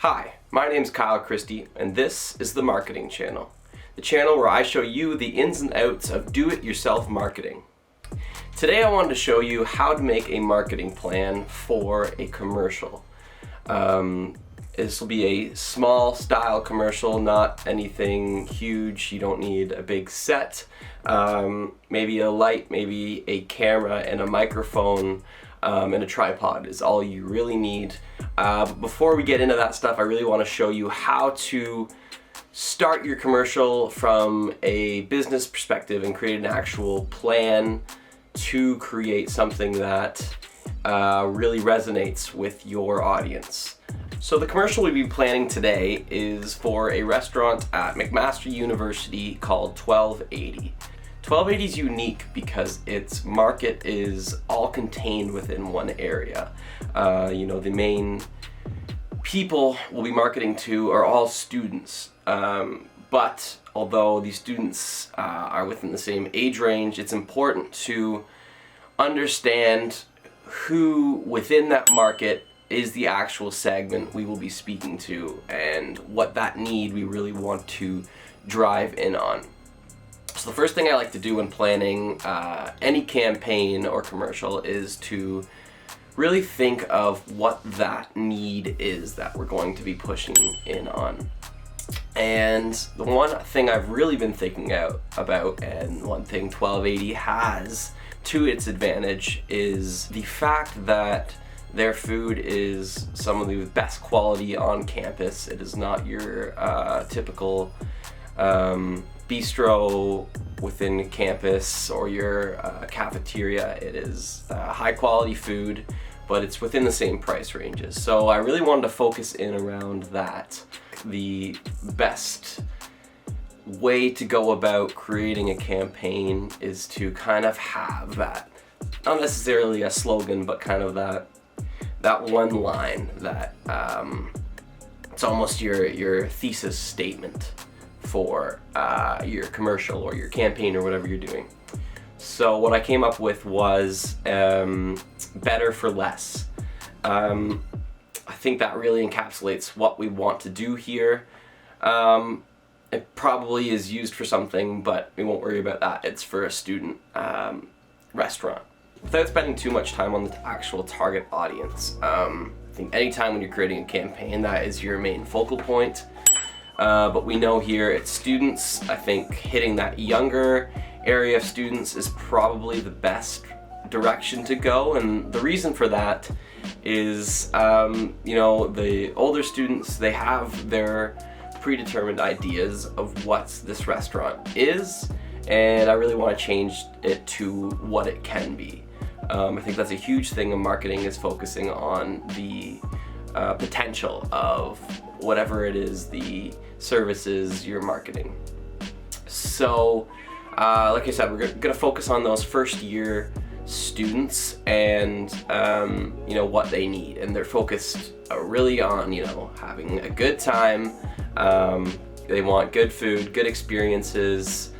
Hi, my name's Kyle Christie, and this is the Marketing Channel, the channel where I show you the ins and outs of do-it-yourself marketing. Today I wanted to show you how to make a marketing plan for a commercial. This will be a small style commercial, not anything huge. You don't need a big set, maybe a light, maybe a camera and a microphone, and a tripod is all you really need. But before we get into that stuff, I really want to show you how to start your commercial from a business perspective and create an actual plan to create something that really resonates with your audience. So the commercial we'll be planning today is for a restaurant at McMaster University called 1280. 1280 is unique because its market is all contained within one area. The main people we'll be marketing to are all students. But although these students are within the same age range, it's important to understand who within that market is the actual segment we will be speaking to and what that need we really want to drive in on. So the first thing I like to do when planning any campaign or commercial is to really think of what that need is that we're going to be pushing in on. And the one thing I've really been thinking about, and one thing 1280 has to its advantage, is the fact that their food is some of the best quality on campus. It is not your typical bistro within campus or your cafeteria. It is high quality food, but it's within the same price ranges. So I really wanted to focus in around that. The best way to go about creating a campaign is to kind of have that, not necessarily a slogan, but kind of that one line that it's almost your thesis statement for your commercial or your campaign or whatever you're doing. So what I came up with was better for less. I think that really encapsulates what we want to do here. It probably is used for something, but we won't worry about that. It's for a student restaurant. Without spending too much time on the actual target audience, I think anytime when you're creating a campaign, that is your main focal point. But we know here it's students. I think hitting that younger area of students is probably the best direction to go, and the reason for that is the older students, they have their predetermined ideas of what this restaurant is, and I really want to change it to what it can be. I think that's a huge thing in marketing, is focusing on the potential of whatever it is the services you're marketing. So like I said, we're gonna focus on those first year students and what they need, and they're focused really on having a good time. They want good food, good experiences,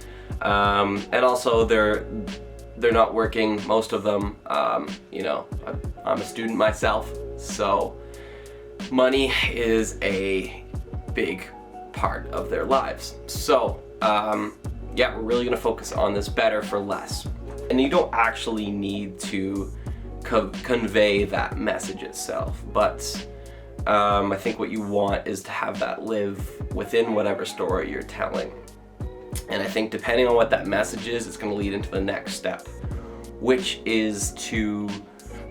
and also they're not working, most of them. I'm a student myself, so money is a big part of their lives. So we're really gonna focus on this better for less. And you don't actually need to convey that message itself, but I think what you want is to have that live within whatever story you're telling. And I think depending on what that message is, it's going to lead into the next step, which is to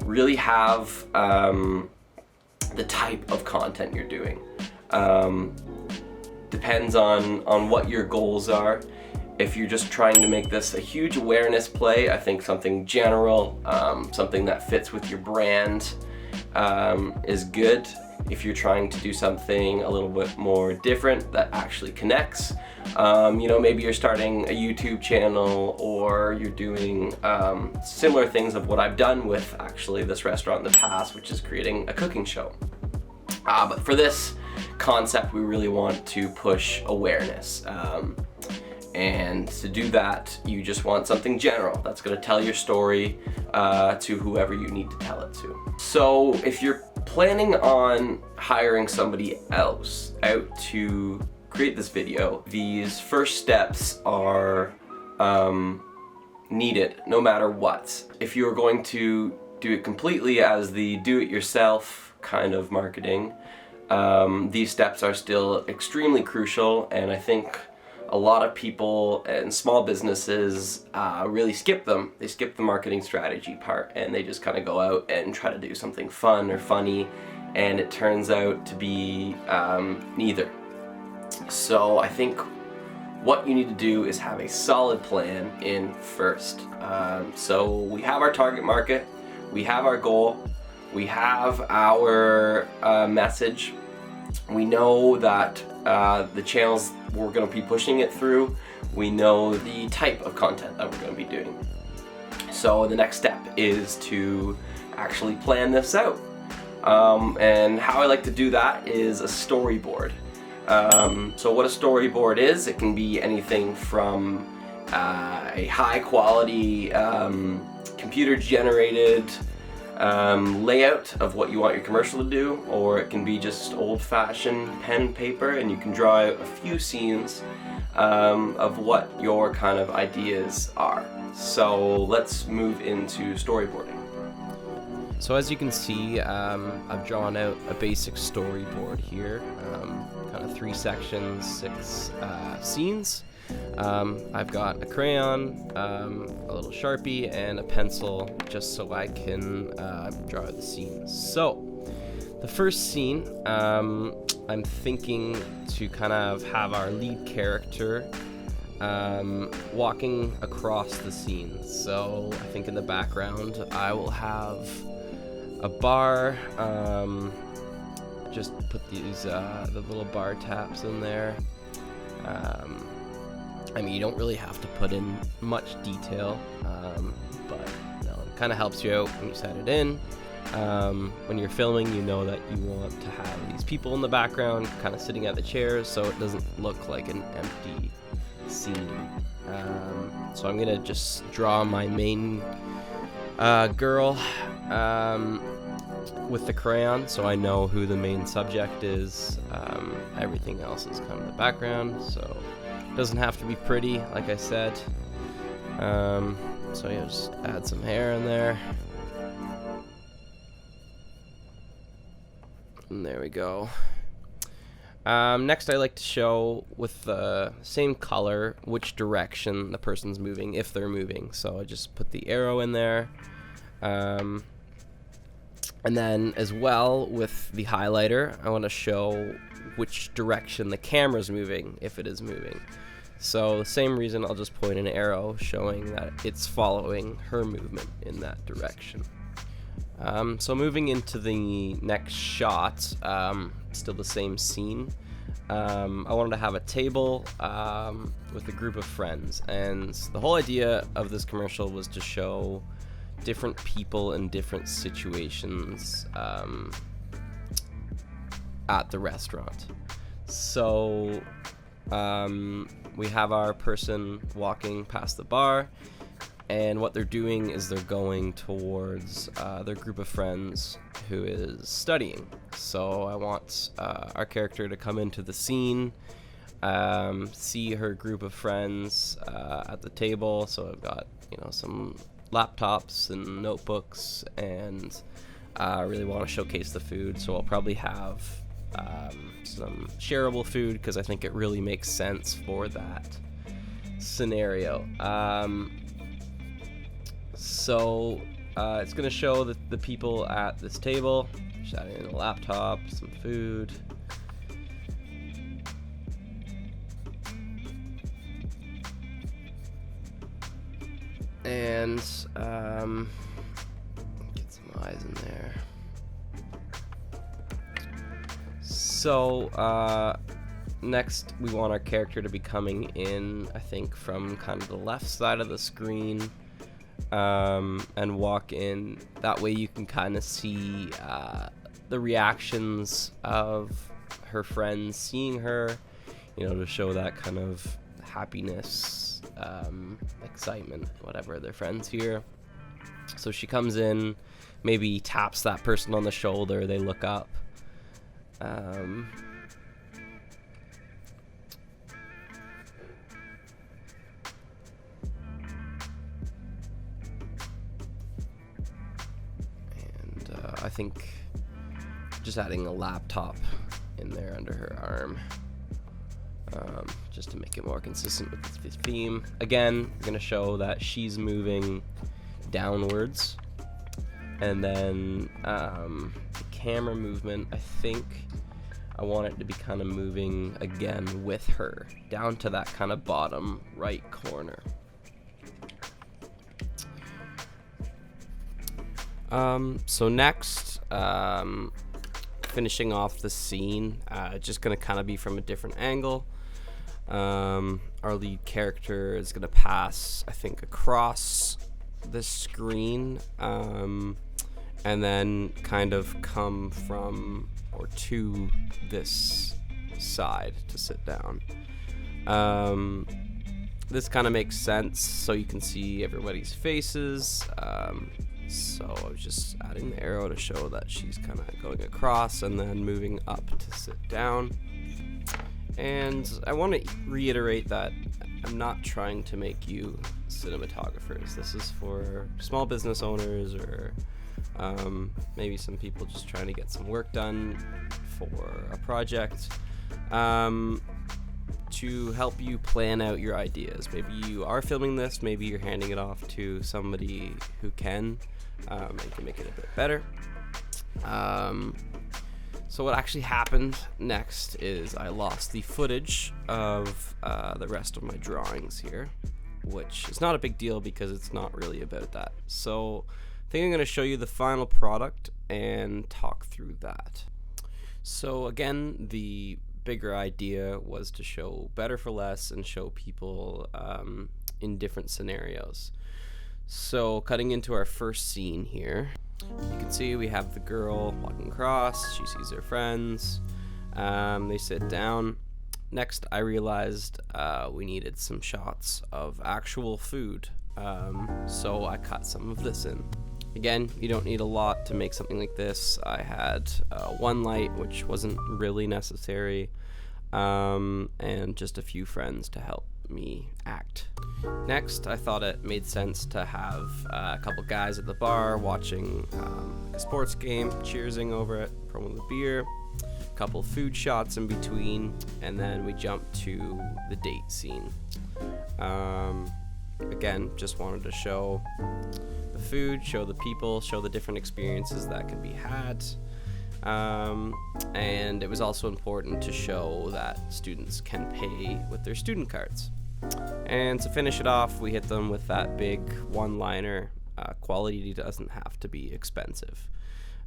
really have the type of content you're doing. Depends on what your goals are. If you're just trying to make this a huge awareness play, I think something general, something that fits with your brand is good. If you're trying to do something a little bit more different that actually connects, maybe you're starting a YouTube channel, or you're doing similar things of what I've done with actually this restaurant in the past, which is creating a cooking show. But for this concept, we really want to push awareness. And to do that, you just want something general that's going to tell your story to whoever you need to tell it to. So if you're planning on hiring somebody else out to create this video, these first steps are needed no matter what. If you're going to do it completely as the do-it-yourself kind of marketing, these steps are still extremely crucial, and I think a lot of people and small businesses really skip them. They skip the marketing strategy part, and they just kind of go out and try to do something fun or funny, and it turns out to be neither. So I think what you need to do is have a solid plan in first. So we have our target market, we have our goal, we have our message. We know that the channels we're going to be pushing it through. We know the type of content that we're going to be doing. So the next step is to actually plan this out. And how I like to do that is a storyboard. So what a storyboard is, it can be anything from a high quality computer generated layout of what you want your commercial to do, or it can be just old-fashioned pen and paper, and you can draw out a few scenes of what your kind of ideas are. So let's move into storyboarding. So as you can see, I've drawn out a basic storyboard here, kind of 3 sections, 6 scenes. I've got a crayon, a little Sharpie, and a pencil just so I can draw the scenes. So, the first scene, I'm thinking to kind of have our lead character walking across the scene. So, I think in the background I will have a bar, just put these the little bar taps in there. I mean, you don't really have to put in much detail, but you know, it kind of helps you out when you set it in. When you're filming, you know that you want to have these people in the background kind of sitting at the chairs so it doesn't look like an empty scene. So I'm going to just draw my main girl with the crayon so I know who the main subject is. Everything else is kind of the background, so doesn't have to be pretty, like I said. So yeah, just add some hair in there. And there we go. Next I like to show with the same color which direction the person's moving, if they're moving. So I just put the arrow in there. And then as well with the highlighter, I want to show which direction the camera's moving, if it is moving. So same reason, I'll just point an arrow showing that it's following her movement in that direction. So moving into the next shot, still the same scene. I wanted to have a table with a group of friends, and the whole idea of this commercial was to show different people in different situations at the restaurant. So we have our person walking past the bar, and what they're doing is they're going towards their group of friends who is studying. So I want our character to come into the scene, see her group of friends at the table. So I've got, you know, some laptops and notebooks, and I really want to showcase the food. So I'll probably have some shareable food because I think it really makes sense for that scenario. So it's going to show the people at this table. Just adding in a laptop, some food. And get some eyes in there. So next we want our character to be coming in, I think, from kind of the left side of the screen, and walk in. That way you can kind of see the reactions of her friends seeing her, you know, to show that kind of happiness, excitement, whatever, their friends here. So she comes in, maybe taps that person on the shoulder, they look up. I think just adding a laptop in there under her arm, just to make it more consistent with the theme. Again, we're going to show that she's moving downwards, and then the camera movement, I think I want it to be kind of moving again with her down to that kind of bottom right corner. So next, finishing off the scene, just gonna kind of be from a different angle. Our lead character is gonna pass, I think, across the screen, and then kind of come from or to this side to sit down. This kind of makes sense, so you can see everybody's faces. So I was just adding the arrow to show that she's kind of going across and then moving up to sit down. And I want to reiterate that I'm not trying to make you cinematographers. This is for small business owners, or maybe some people just trying to get some work done for a project, to help you plan out your ideas. Maybe you are filming this, maybe you're handing it off to somebody who can, and can make it a bit better. So what actually happened next is I lost the footage of the rest of my drawings here, which is not a big deal because it's not really about that. So I think I'm going to show you the final product and talk through that. So again, the bigger idea was to show better for less and show people in different scenarios. So cutting into our first scene here, you can see we have the girl walking across. She sees her friends. They sit down. Next, I realized we needed some shots of actual food. So I cut some of this in. Again, you don't need a lot to make something like this. I had one light, which wasn't really necessary, and just a few friends to help me act. Next, I thought it made sense to have a couple guys at the bar watching a sports game, cheersing over it, pouring the beer, a couple food shots in between, and then we jump to the date scene. Again, just wanted to show the food, show the people, show the different experiences that can be had. And it was also important to show that students can pay with their student cards. And to finish it off, we hit them with that big one-liner, quality doesn't have to be expensive.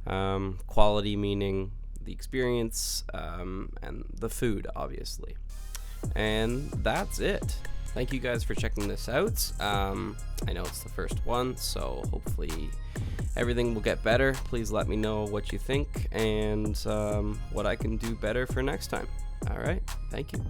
Quality meaning the experience, and the food, obviously. And that's it. Thank you guys for checking this out. I know it's the first one, so hopefully everything will get better. Please let me know what you think and what I can do better for next time. All right, thank you.